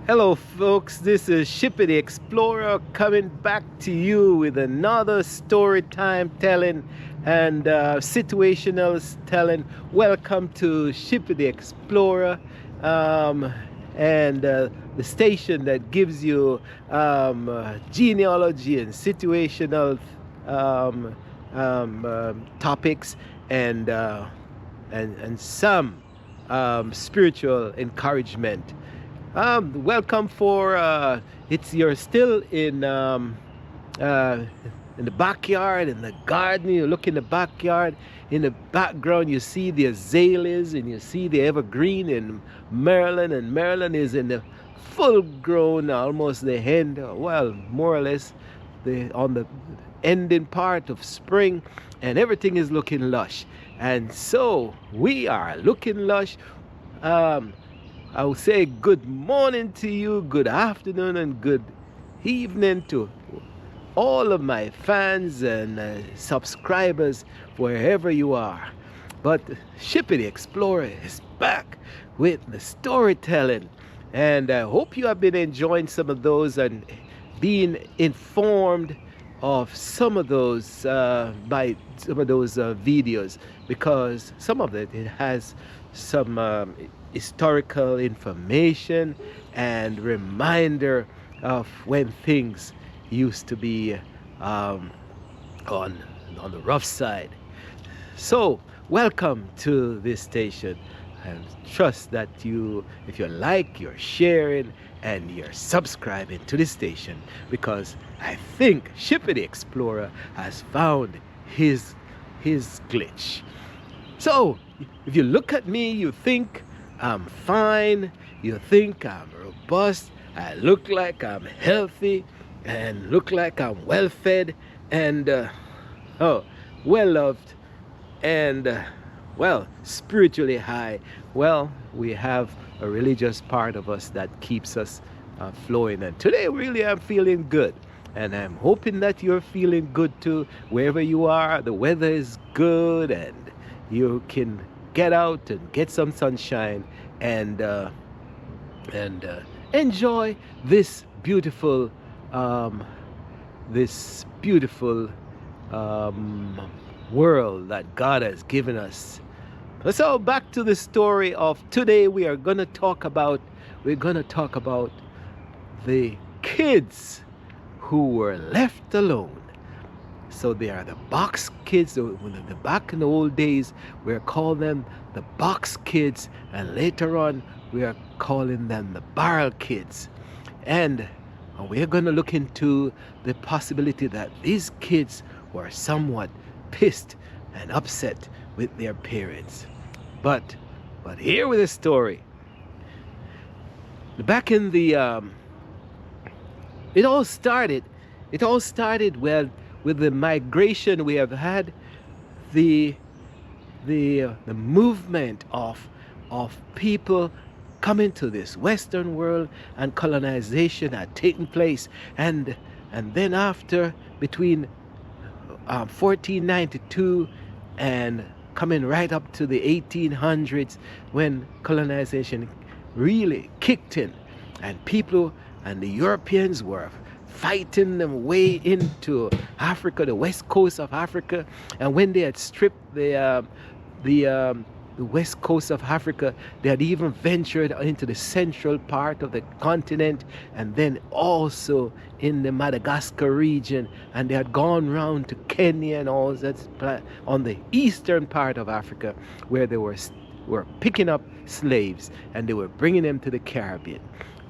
Hello, folks. This is Shippy the Explorer coming back to you with another story time telling and situational telling. Welcome to Shippy the Explorer, um, and the station that gives you genealogy and situational topics and some spiritual encouragement. Welcome for it's you're still uh, in the backyard, in the garden. You look in the backyard. In the background, you see the azaleas and you see the evergreen in Maryland, and Maryland is in the full grown, almost the end. Well, more or less, on the ending part of spring, and everything is looking lush. And so we are looking lush. Um, I will say good morning to you, good afternoon, and good evening to all of my fans and subscribers wherever you are. But Shippy the Explorer is back with the storytelling, and I hope you have been enjoying some of those and being informed of some of those by some of those videos, because some of it has some historical information and reminder of when things used to be on the rough side. So welcome to this station, and trust that if you like, you're sharing and you're subscribing to this station, because I think Shippy the Explorer has found his glitch. So if you look at me, you think I'm fine, you think I'm robust, I look like I'm healthy, and look like I'm well fed and well loved, and well, spiritually high. Well, we have a religious part of us that keeps us flowing, and today really I'm feeling good, and I'm hoping that you're feeling good too, wherever you are. The weather is good and you can get out and get some sunshine and enjoy this beautiful this beautiful world that God has given us. So back to the story of today. We're gonna talk about the kids who were left alone. So they are the box kids. Back in the old days, we call them the box kids, and later on we are calling them the barrel kids. And we're going to look into the possibility that these kids were somewhat pissed and upset with their parents. But here with the story. Back in the it all started well with the migration we have had, the movement of people coming to this Western world, and colonization had taken place, and then after, between 1492 and coming right up to the 1800s, when colonization really kicked in, and people and the Europeans were fighting them way into Africa, the west coast of Africa. And when they had stripped the west coast of Africa, they had even ventured into the central part of the continent, and then also in the Madagascar region, and they had gone round to Kenya and all that on the eastern part of Africa, where they were picking up slaves and they were bringing them to the Caribbean.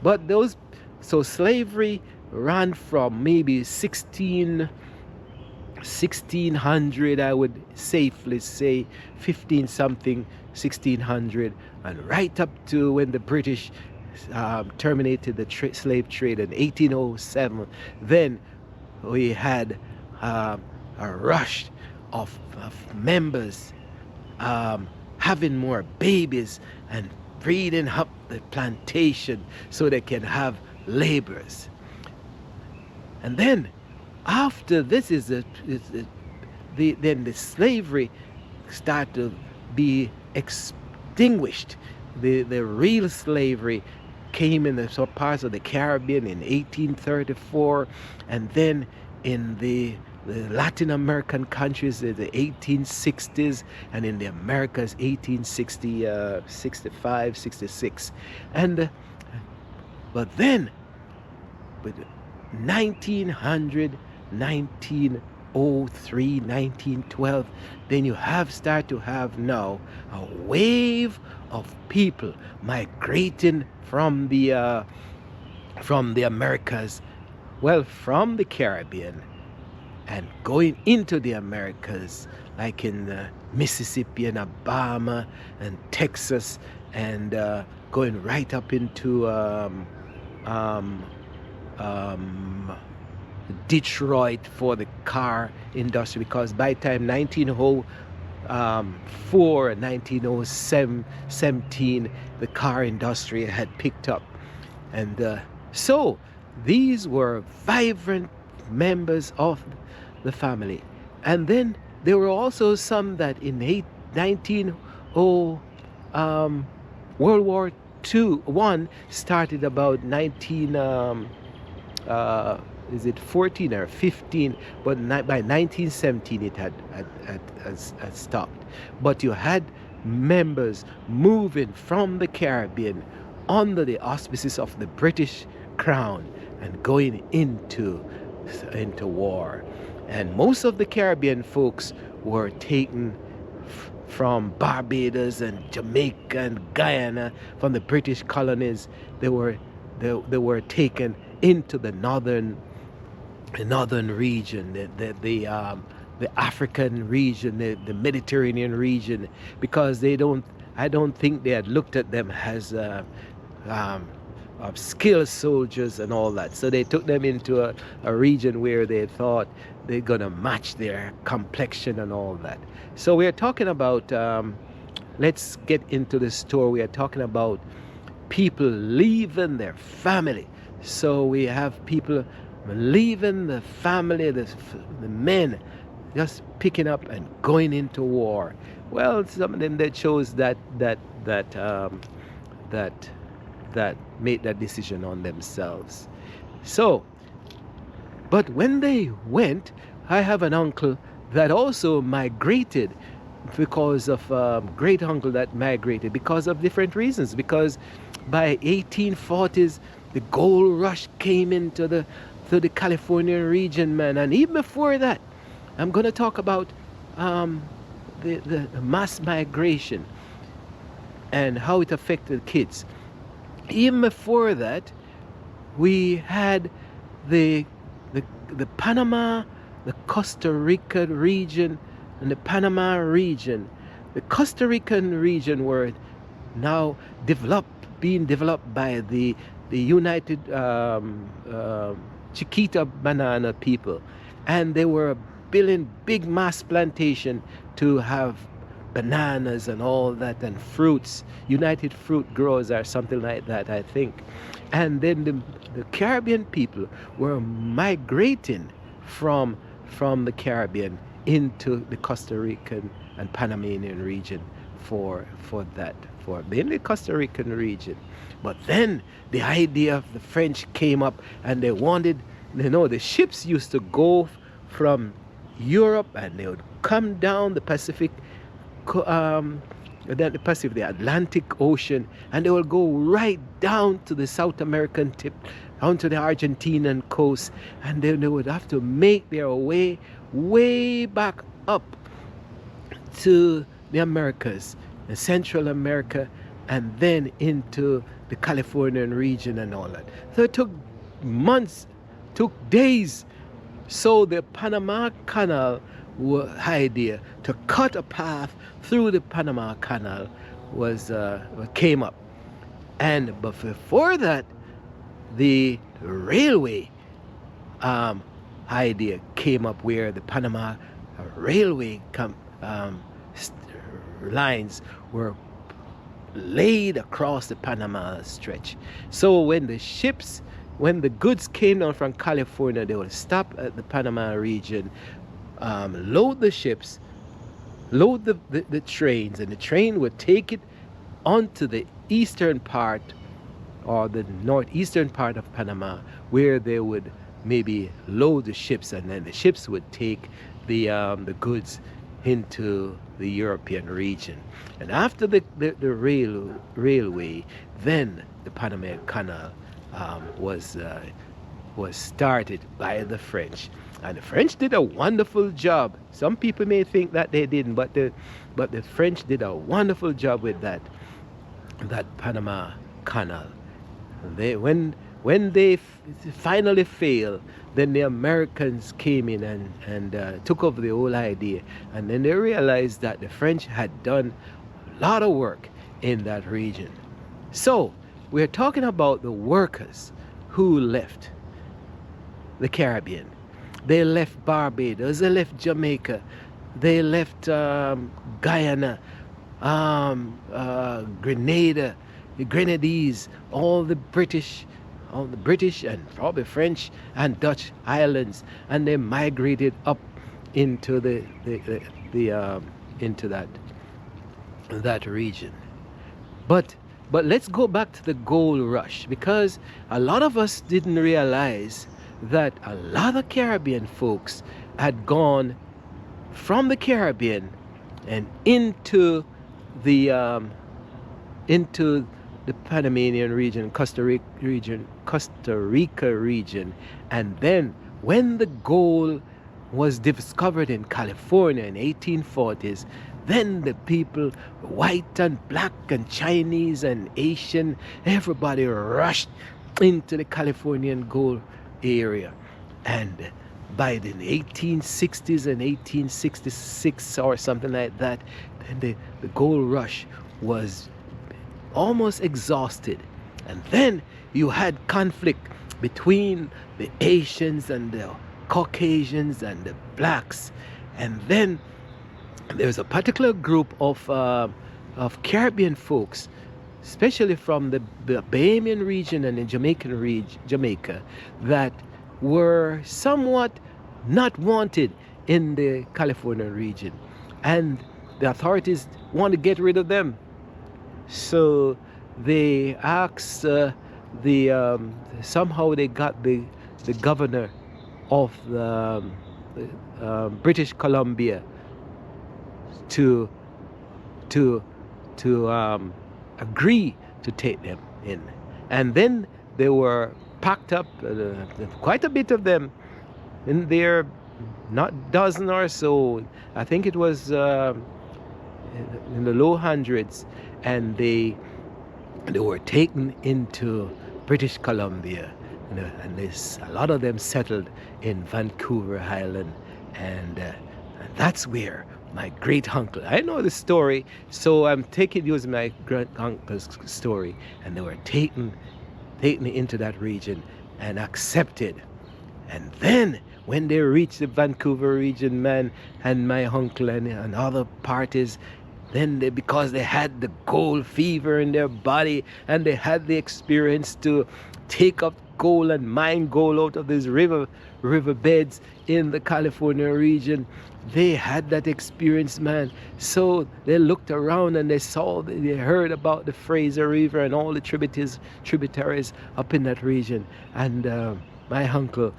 But so slavery ran from maybe 1600, I would safely say 15 something, 1600, and right up to when the British terminated the slave trade in 1807. Then we had a rush of members having more babies and breeding up the plantation so they can have laborers. And then after this then the slavery started to be extinguished. The real slavery came in the some parts of the Caribbean in 1834, and then in the Latin American countries in the 1860s, and in the Americas 1860, 65, 66. And but then, with 1900, 1903, 1912, then you start to have now a wave of people migrating from the Americas, well, from the Caribbean, and going into the Americas, like in Mississippi and Alabama and Texas, and going right up into Detroit for the car industry, because by the time 1904 and 1917, the car industry had picked up. And so these were vibrant members of the family. And then there were also some that in 1900, World War I started about is it 14 or 15, but by 1917 it had stopped. But you had members moving from the Caribbean under the auspices of the British Crown and going into war. And most of the Caribbean folks were taken from Barbados and Jamaica and Guyana, from the British colonies. They were taken into the northern region, the African region, the Mediterranean region, because I don't think they had looked at them as skilled soldiers and all that. So they took them into a region where they thought they're gonna match their complexion and all that. So we're talking about, let's get into the story. We are talking about people leaving their family. So we have people leaving the family, the men, just picking up and going into war. Well, some of them that chose that made that decision on themselves. So, but when they went, I have an uncle that also migrated, because of great uncle that migrated because of different reasons. Because by 1840s, the gold rush came into the California region, man. And even before that, I'm going to talk about the mass migration and how it affected kids. Even before that, we had the Panama, the Costa Rica region, and the Panama region. The Costa Rican region were now being developed by the United Chiquita banana people, and they were building big mass plantation to have bananas and all that, and fruits, United Fruit Growers or something like that, I think. And then the Caribbean people were migrating from the Caribbean into the Costa Rican and Panamanian region for being the Costa Rican region. But then the idea of the French came up, and they wanted, the ships used to go from Europe, and they would come down the Pacific, the Atlantic Ocean, and they will go right down to the South American tip, down to the Argentinian coast, and then they would have to make their way back up to the Americas, the Central America, and then into the Californian region and all that. So it took months, took days. So the Panama Canal idea to cut a path through the Panama Canal came up. And but before that, the railway idea came up, where the Panama railway lines were laid across the Panama stretch. So when the goods came down from California, they would stop at the Panama region, load the ships, load the trains, and the train would take it onto the eastern part or the northeastern part of Panama, where they would maybe load the ships, and then the ships would take the goods into the European region. And after the railway, then the Panama Canal was started by the French. And the French did a wonderful job. Some people may think that they didn't, but the French did a wonderful job with that Panama Canal. When they finally failed, then the Americans came in and took over the whole idea, and then they realized that the French had done a lot of work in that region. So we're talking about the workers who left the Caribbean. They left Barbados, they left Jamaica, they left Guyana, Grenada, the Grenadines, all the British and probably French and Dutch islands, and they migrated up into into that region. But let's go back to the gold rush, because a lot of us didn't realize that a lot of Caribbean folks had gone from the Caribbean and into the Panamanian region, Costa Rica region, and then when the gold was discovered in California in 1840s, then the people, white and black and Chinese and Asian, everybody rushed into the Californian gold area. And by the 1860s and 1866 or something like that, then the gold rush was almost exhausted. And then you had conflict between the Asians and the Caucasians and the blacks. And then there's a particular group of Caribbean folks, especially from the Bahamian region and the Jamaica, that were somewhat not wanted in the California region, and the authorities want to get rid of them. So they asked somehow they got the governor of the British Columbia to agree to take them in. And then they were packed up, quite a bit of them, in there, not dozen or so, I think it was in the low hundreds, and they were taken into British Columbia, and a lot of them settled in Vancouver Island, and that's where my great uncle, I know the story, so I'm using my great uncle's story, and they were taken into that region and accepted. And then when they reached the Vancouver region, man, and my uncle and other parties, then because they had the gold fever in their body, and they had the experience to take up gold and mine gold out of these riverbeds in the California region, they had that experience, man. So they looked around and they heard about the Fraser River and all the tributaries up in that region. And my uncle,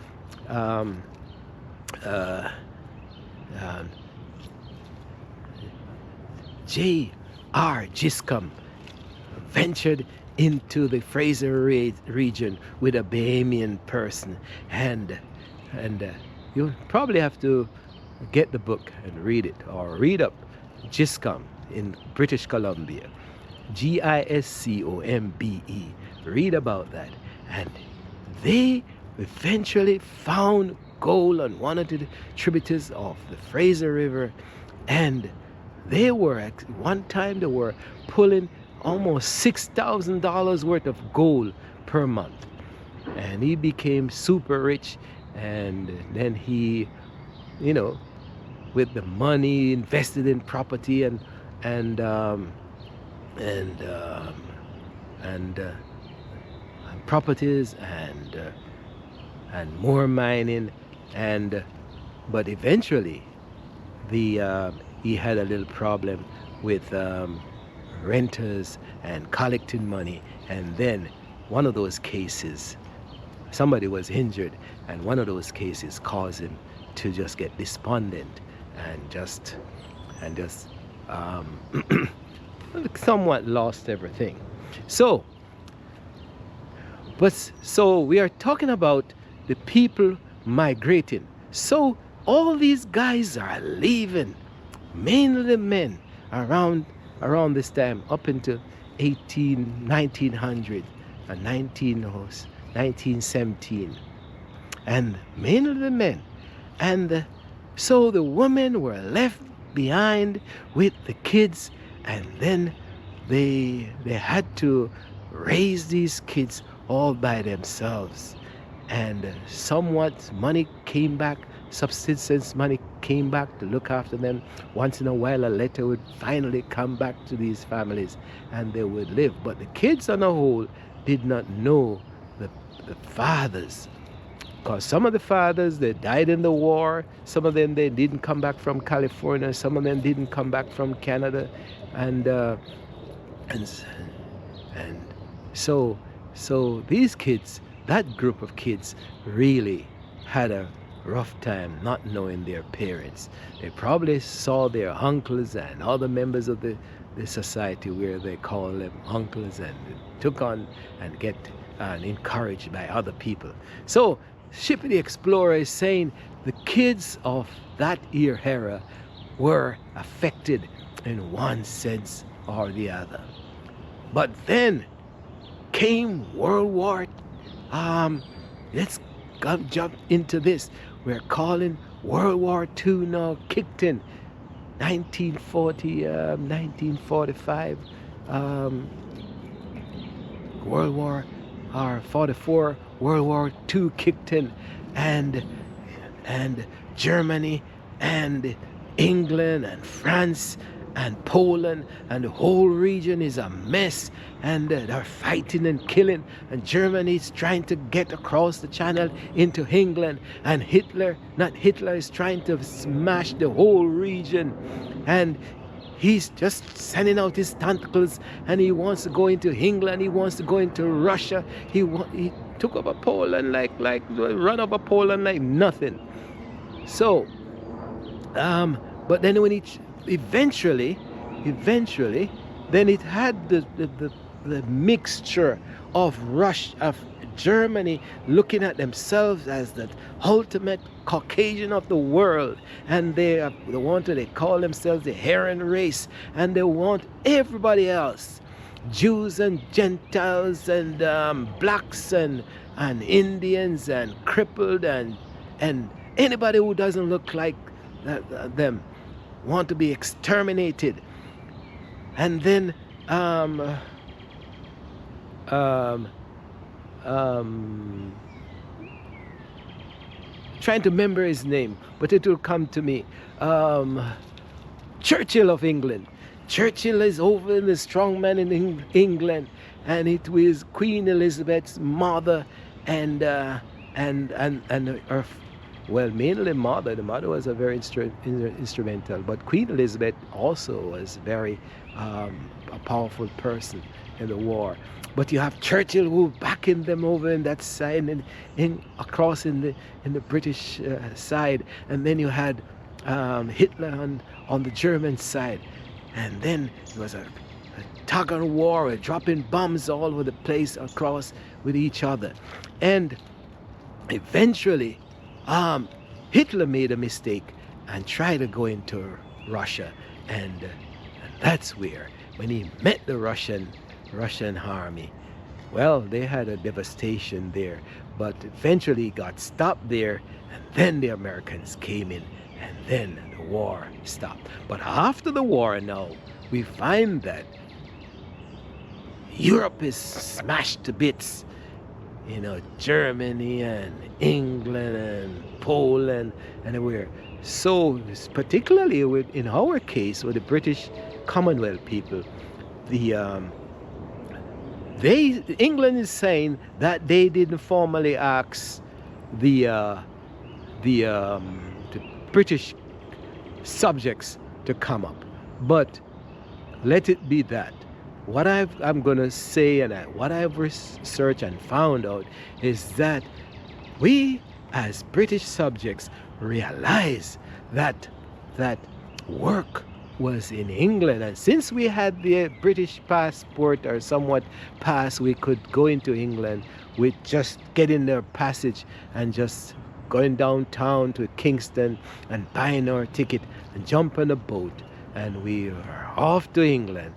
J.R. Giscombe, ventured into the Fraser region with a Bahamian person, and you probably have to get the book and read it, or read up Giscombe in British Columbia, Giscombe. Read about that. And they eventually found gold on one of the tributaries of the Fraser River, and they were at one time they were pulling almost $6,000 worth of gold per month. And he became super rich, and then he, with the money invested in property and properties and more mining, but eventually he had a little problem with renters and collecting money. And then one of those cases, somebody was injured, and one of those cases caused him to just get despondent and just somewhat lost everything. So we are talking about the people migrating. So all these guys are leaving, mainly the men, around this time up into 1900 and 1917, and mainly the men. And so the women were left behind with the kids, and then they had to raise these kids all by themselves. And somewhat money came back, subsistence money came back to look after them. Once in a while a letter would finally come back to these families, and they would live. But the kids on the whole did not know the fathers, because some of the fathers, they died in the war. Some of them, they didn't come back from California. Some of them didn't come back from Canada. And so these kids, that group of kids, really had a rough time not knowing their parents. They probably saw their uncles and other members of the society, where they call them uncles, and took on and get encouraged by other people. So Shippy the Explorer is saying the kids of that era were affected in one sense or the other. But then came World War. Let's jump into this. We're calling World War II now kicked in 1945. World War 44. World War II kicked in, and Germany and England and France and Poland and the whole region is a mess, and they're fighting and killing, and Germany is trying to get across the channel into England, and Hitler is trying to smash the whole region, and he's just sending out his tentacles, and he wants to go into England, he wants to go into Russia. He took over Poland like run over Poland like nothing. So but then when it eventually then it had the mixture of Germany looking at themselves as the ultimate Caucasian of the world, and they call themselves the Aryan race, and they want everybody else, Jews and Gentiles and blacks and Indians and crippled and anybody who doesn't look like them want to be exterminated. And then trying to remember his name, but it will come to me. Churchill of England. Churchill is over in the strongman in England, and it was Queen Elizabeth's mother and her, well, mainly mother. The mother was a very instrumental, but Queen Elizabeth also was very a powerful person in the war. But you have Churchill who backing them over in that side, and across in the British side, and then you had Hitler on the German side, and then it was a tug of war, dropping bombs all over the place across with each other, and eventually Hitler made a mistake and tried to go into Russia, and that's where, when he met the Russian army, well, they had a devastation there, but eventually got stopped there, and then the Americans came in, and then the war stopped. But after the war now, we find that Europe is smashed to bits. You know, Germany and England and Poland and everywhere. So particularly in our case, with the British Commonwealth people, England is saying that they didn't formally ask the British subjects to come up, but let it be that. I'm gonna say, and what I've researched and found out is that we as British subjects realize that that work was in England, and since we had the British passport or somewhat pass, we could go into England with just getting their passage and just going downtown to Kingston and buying our ticket and jump on a boat, and we were off to England.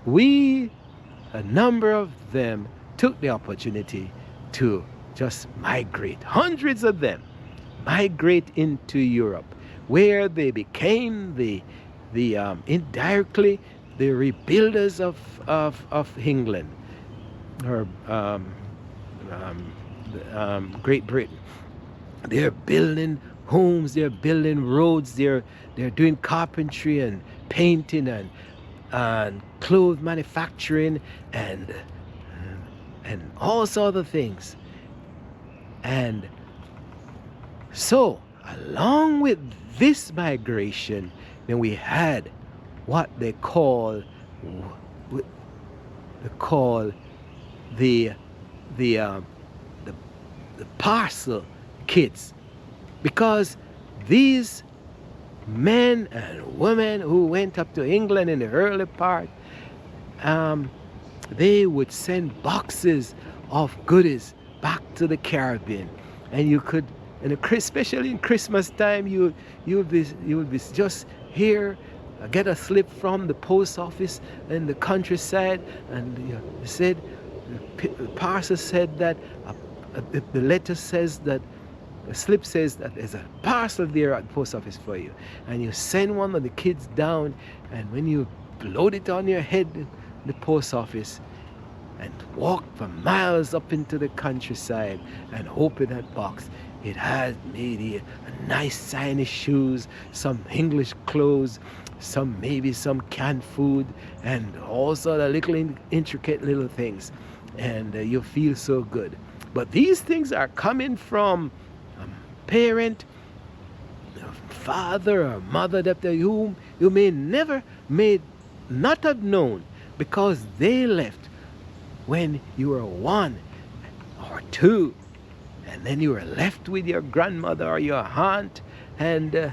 We, a number of them, took the opportunity to just migrate, hundreds of them migrate into Europe, where they became the indirectly the rebuilders of England, or Great Britain. They're building homes, they're building roads, they're doing carpentry and painting and clothes manufacturing and all sorts of things. And so, along with this migration, then we had what they call the parcel kids, because these men and women who went up to England in the early part, they would send boxes of goodies back to the Caribbean, and you could, and especially in Christmas time, you would be just here, get a slip from the post office in the countryside, and it said, the parcel said that the letter says that, the slip says that there's a parcel there at the post office for you, and you send one of the kids down, and when you load it on your head in the post office and walk for miles up into the countryside and open that box, it has maybe a nice shiny shoes, some English clothes, maybe some canned food, and also the little intricate little things, and you feel so good. But these things are coming from parent, father or mother that whom you may not have known, because they left when you were 1 or 2, and then you were left with your grandmother or your aunt and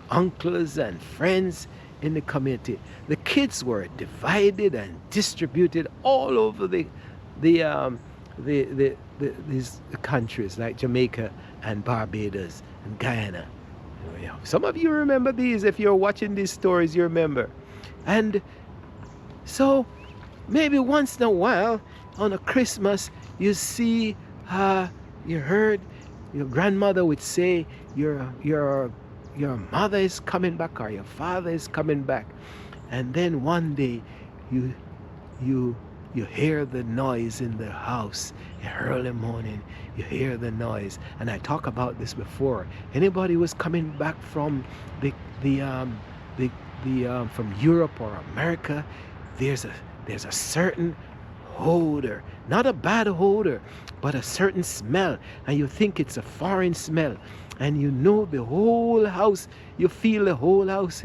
uncles and friends in the community. The kids were divided and distributed all over these countries like Jamaica and Barbados and Guyana. Some of you remember these. If you're watching these stories, you remember. And so maybe once in a while on a Christmas, you see, you heard your grandmother would say your mother is coming back or your father is coming back, and then one day you hear the noise in the house early morning. You hear the noise, and I talked about this before. Anybody was coming back from from Europe or America, there's a certain odor, not a bad odor, but a certain smell, and you think it's a foreign smell, and you know the whole house, you feel the whole house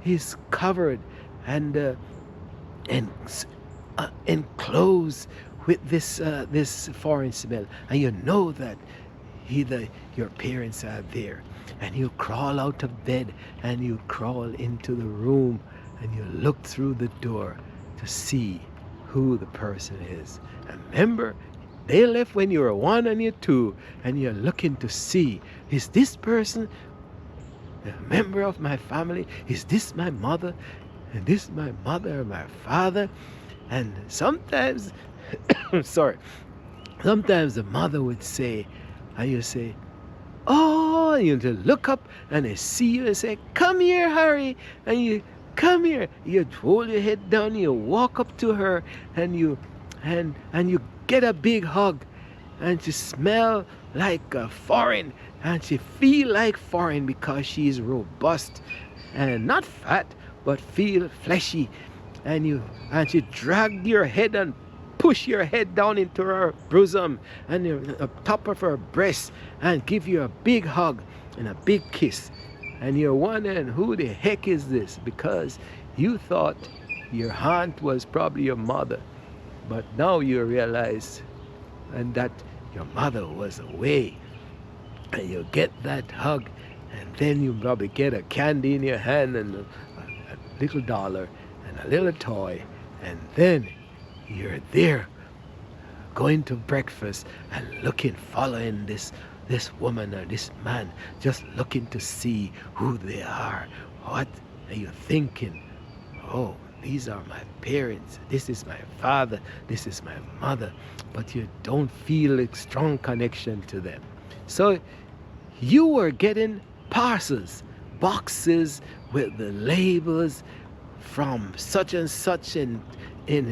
is covered and enclosed with this foreign smell, and you know that either your parents are there, and you crawl out of bed and you crawl into the room and you look through the door to see who the person is. And remember, they left when you were 1 and you're 2, and you're looking to see, is this person a member of my family? Is this my mother? And this my mother or my father? And sometimes sometimes the mother would say, and you say, oh, you look up and they see you and say, come here, Harry, and you come here. You hold your head down, you walk up to her, and you get a big hug, and she smell like a foreign, and she feel like foreign because she's robust and not fat, but feel fleshy, and she drag your head and push your head down into her bosom and the top of her breast and give you a big hug and a big kiss. And you're wondering, who the heck is this? Because you thought your aunt was probably your mother, but now you realize and that your mother was away, and you get that hug, and then you probably get a candy in your hand and a little dollar and a little toy, and then you're there going to breakfast and following this woman or this man, just looking to see who they are. What are you thinking? Oh, these are my parents. This is my father. This is my mother. But you don't feel a strong connection to them. So you were getting parcels, boxes with the labels from such and such in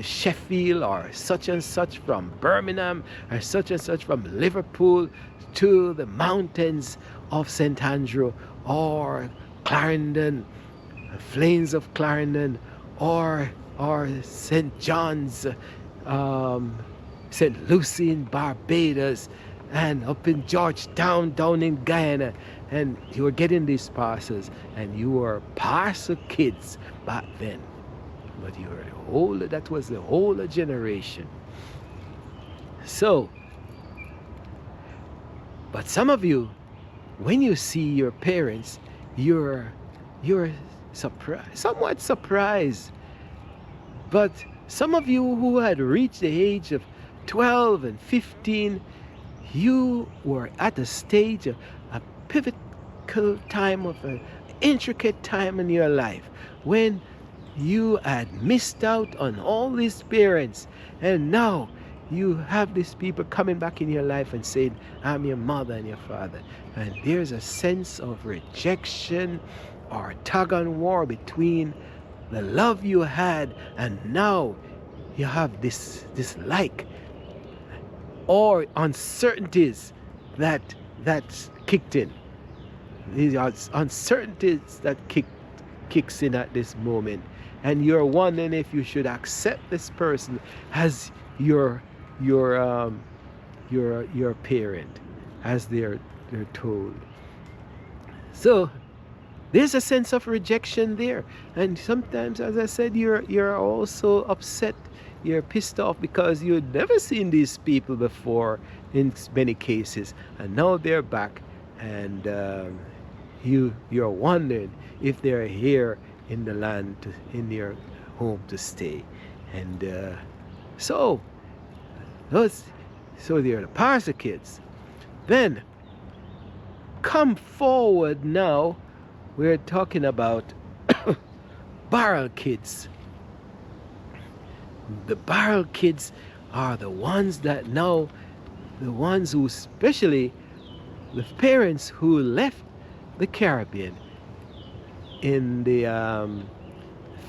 Sheffield, or such and such from Birmingham, or such and such from Liverpool to the mountains of St. Andrew, or Clarendon, Flames of Clarendon, or St. John's, St. Lucie in Barbados, and up in Georgetown down in Guyana. And you were getting these parcels, and you were parcel kids back then. But you were older, that was the older generation. So, but some of you, when you see your parents, you're surprised, somewhat surprised. But some of you who had reached the age of 12 and 15, you were at a stage of a pivotal time, of an intricate time in your life, when you had missed out on all these parents, and now you have these people coming back in your life and saying, I'm your mother and your father. And there's a sense of rejection or tug and war between the love you had, and now you have this dislike or uncertainties that's kicked in. These are uncertainties that kicks in at this moment, and you're wondering if you should accept this person as your parent, as they're told. So there's a sense of rejection there, and sometimes, as I said, you're also upset, you're pissed off because you'd never seen these people before in many cases, and now they're back, and you're wondering if they're here in the land, in your home to stay. And so they're the parcel kids. Then come forward now, we're talking about barrel kids. The barrel kids are the ones that now, the ones who, especially the parents who left the Caribbean in the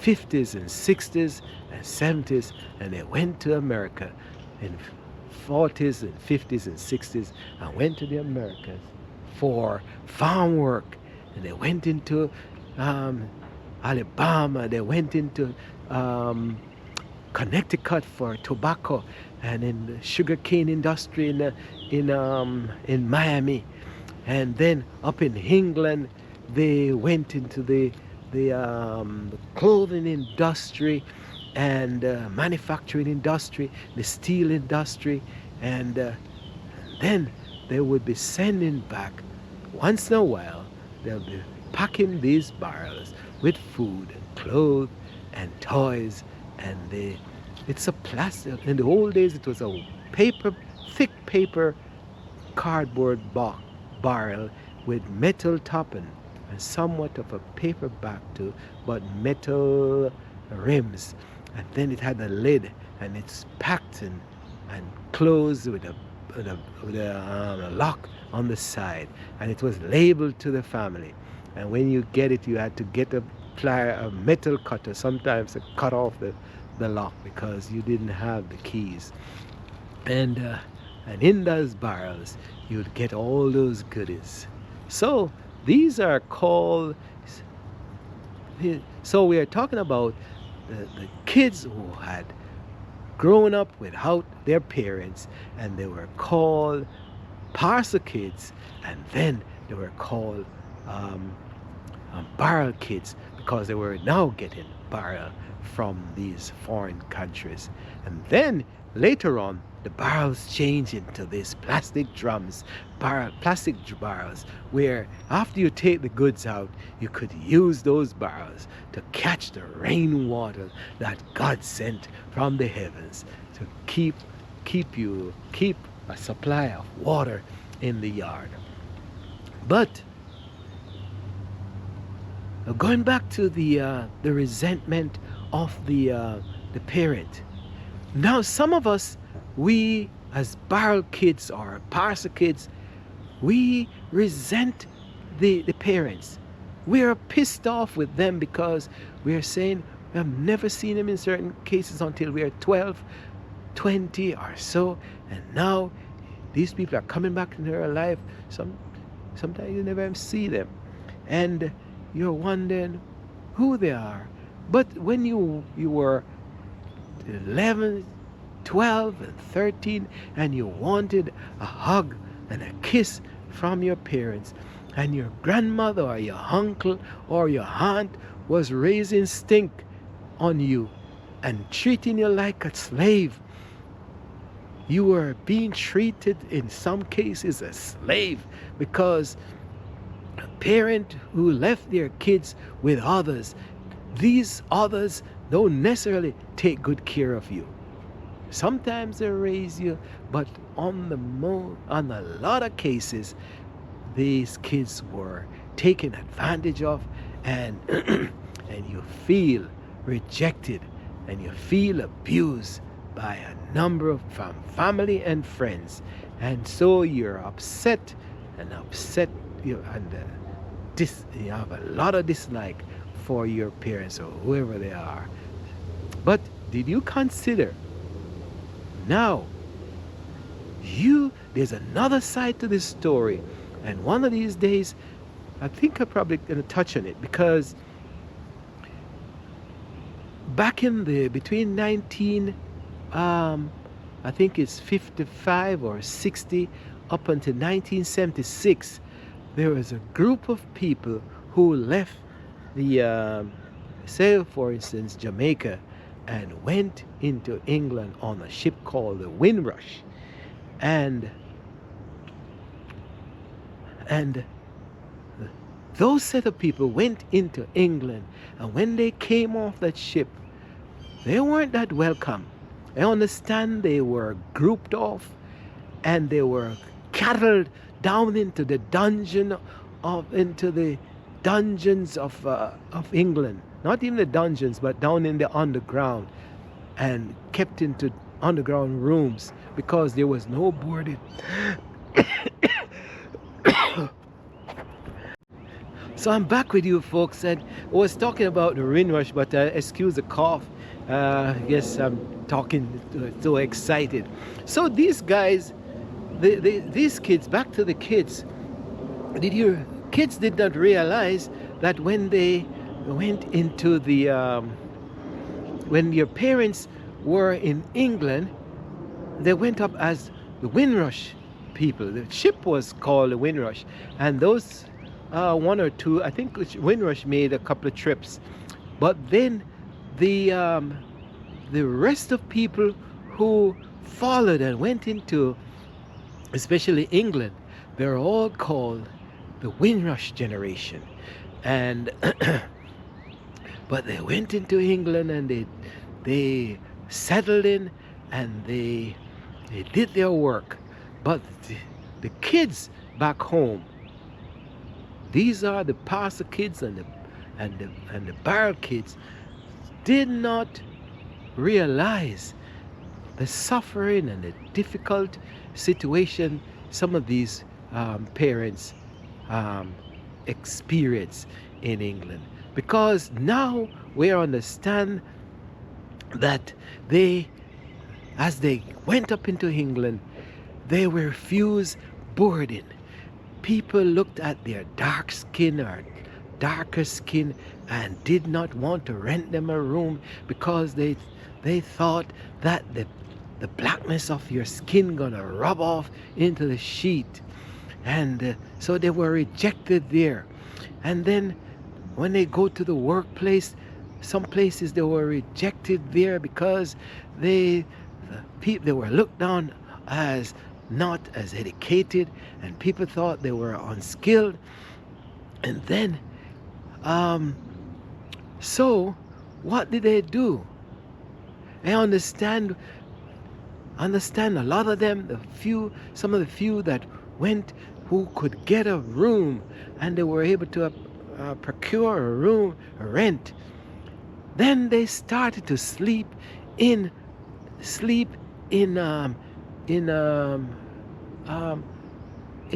50s and 60s and 70s, and they went to America in 40s and 50s and 60s, and went to the Americas for farm work, and they went into Alabama, they went into Connecticut for tobacco, and in the sugarcane industry in Miami, and then up in England they went into the clothing industry and manufacturing industry, the steel industry, and then they would be sending back once in a while. They'll be packing these barrels with food and clothes and toys, and it's a plastic. In the old days, it was a thick paper, cardboard barrel with metal top and somewhat of a paper back too, but metal rims, and then it had a lid, and it's packed and closed with a lock on the side, and it was labeled to the family. And when you get it, you had to get a metal cutter sometimes to cut off the lock, because you didn't have the keys. And in those barrels you'd get all those goodies. So these are called, so we are talking about the kids who had grown up without their parents, and they were called parcel kids, and then they were called barrel kids, because they were now getting barrel from these foreign countries. And then later on, the barrels change into these plastic drums, plastic barrels, where after you take the goods out, you could use those barrels to catch the rainwater that God sent from the heavens to keep a supply of water in the yard. But going back to the resentment of the parent. Now, some of us, we as barrel kids or parcel kids, we resent the parents. We are pissed off with them because we are saying we have never seen them in certain cases until we are 12, 20 or so, and now these people are coming back into our life. Sometimes you never even see them, and you're wondering who they are. But when you were 11, 12 and 13 and you wanted a hug and a kiss from your parents, and your grandmother or your uncle or your aunt was raising stink on you and treating you like a slave, you were being treated in some cases as slave, because a parent who left their kids with others, these others don't necessarily take good care of you. Sometimes they raise you, but on a lot of cases, these kids were taken advantage of, and and you feel rejected and you feel abused by a number of family and friends, and so you're upset you have a lot of dislike for your parents or whoever they are. But did you consider now there's another side to this story, and one of these days I think I'm probably going to touch on it, because back in between 19 I think it's 55 or 60 up until 1976, there was a group of people who left the say for instance Jamaica and went into England on a ship called the Windrush, and those set of people went into England, and when they came off that ship, they weren't that welcome. I understand they were grouped off and they were cattled down into the dungeons of England. Not even the dungeons, but down in the underground, and kept into underground rooms because there was no boarding. So I'm back with you folks, and I was talking about the Windrush, but excuse the cough. I guess I'm talking so excited. So these guys, these kids, back to the kids, your kids did not realize that when they went into the when your parents were in England, they went up as the Windrush people. The ship was called the Windrush, and those one or two, I think Windrush made a couple of trips, but then the rest of people who followed and went into, especially England, they're all called the Windrush generation. And but they went into England and they settled in and they did their work. But the kids back home, these are the pastor kids and the barrel kids, did not realize the suffering and the difficult situation some of these parents experience in England, because now we understand that as they went up into England, they were refused boarding. People looked at their dark skin or darker skin and did not want to rent them a room because they thought that the blackness of your skin gonna rub off into the sheet, and so they were rejected there. And then when they go to the workplace, some places they were rejected there because they were looked down as not as educated, and people thought they were unskilled. And then so what did they do? I understand a lot of them, some of the few that went, who could get a room, and they were able to procure a room, a rent. Then they started to sleep in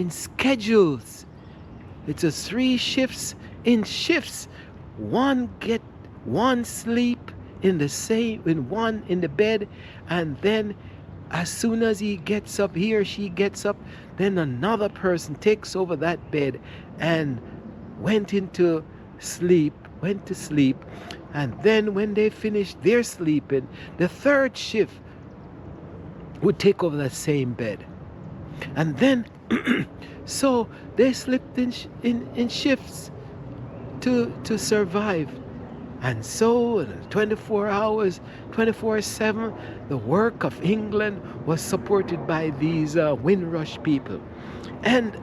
schedules. It's a 3 shifts in shifts. One sleep in the bed, and then as soon as he or she gets up, then another person takes over that bed and went to sleep. And then when they finished their sleeping, the 3rd shift would take over that same bed. And then so they slept in shifts to survive. And so 24 hours, 24/7, the work of England was supported by these Windrush people. And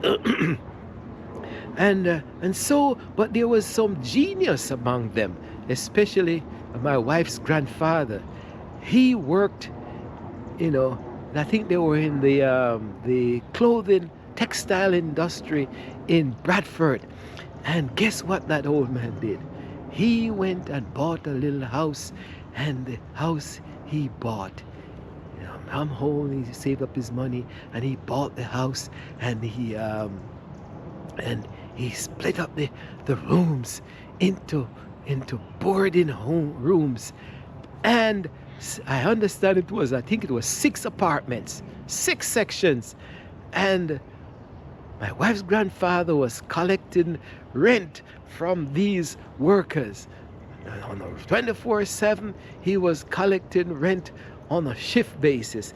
but there was some genius among them, especially my wife's grandfather. He worked, I think they were in the clothing, textile industry in Bradford. And guess what that old man did? He went and bought a little house, and the house he bought, I'm home, he saved up his money, and he bought the house, and he split up the rooms into boarding home rooms. And I understand I think it was 6 apartments, 6 sections. And my wife's grandfather was collecting rent from these workers. On a 24/7, he was collecting rent on a shift basis.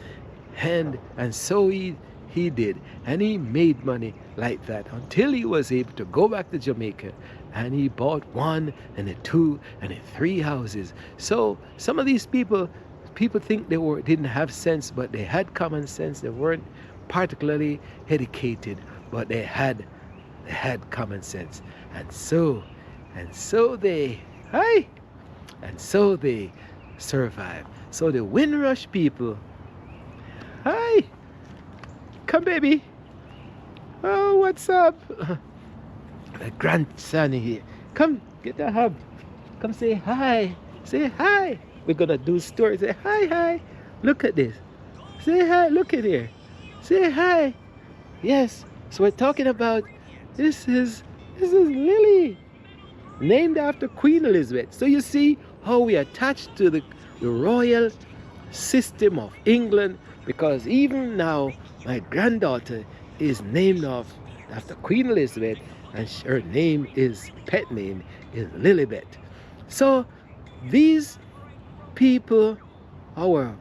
And so he did. And he made money like that until he was able to go back to Jamaica. And he bought 1 and 2 and 3 houses. So some of these people think they didn't have sense, but they had common sense. They weren't particularly educated, but they had common sense. And so they survived. So the Windrush people, hi, come baby. Oh, what's up? My grandson here. Come, get a hug. Come say hi. Say hi. We're gonna do stories. Say hi. Look at this. Say hi. Look at here. Say hi. Yes. So we're talking about this is Lily, named after Queen Elizabeth. So you see how we attach to the royal system of England, because even now my granddaughter is named after Queen Elizabeth, and her pet name is Lilibet. So these people, our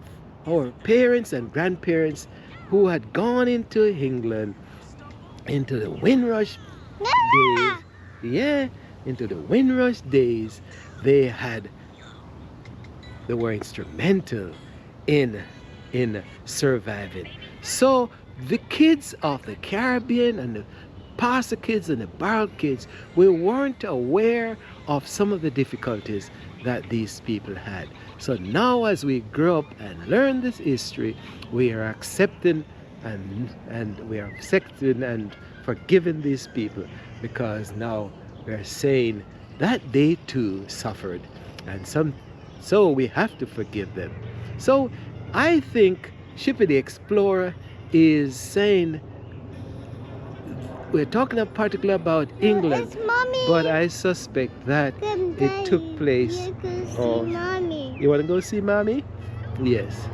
parents and grandparents who had gone into England, into the Windrush days, they were instrumental in surviving. So the kids of the Caribbean and the Pastor kids and the Barrel kids, we weren't aware of some of the difficulties that these people had. So now as we grow up and learn this history, we are accepting and forgiving these people, because now we're saying that they too suffered, and so we have to forgive them. So I think Shippy the Explorer is saying, we're talking in particular about England, but I suspect that it took place. You want to go see Mommy? Yes.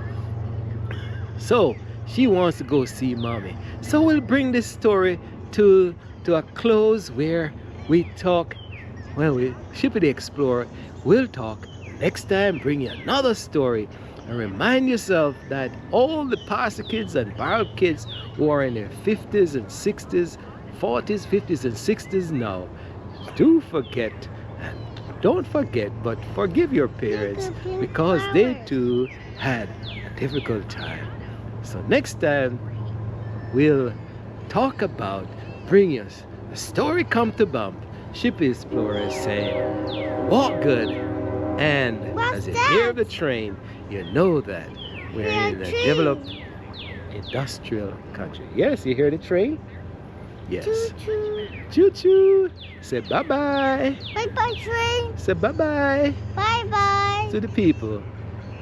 So she wants to go see Mommy. So we'll bring this story to a close, where we talk. Shippy the Explorer will talk next time, bring you another story, and remind yourself that all the Pastor kids and Barrel kids who are in their 50s and 60s, 40s, 50s and 60s now, do forget and don't forget but forgive your parents because they too had a difficult time. So next time we'll talk about bring us a story come to bump. Ship explorers saying walk good, and as you hear the train you know that we're in a developed industrial country. Yes, you hear the train? Yes. Choo-choo. Choo-choo. Say bye-bye. Bye-bye, train. Say bye-bye Bye-bye. to the people.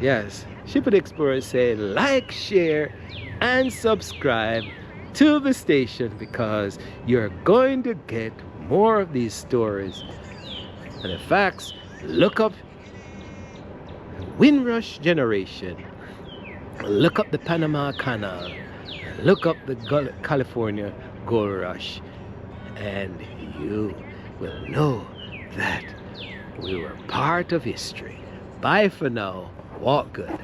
Yes. Ship Explorer say like, share, and subscribe to the station because you're going to get more of these stories. And the facts, look up Windrush Generation. Look up the Panama Canal. Look up the California Gold Rush. And you will know that we were part of history. Bye for now. Walk good.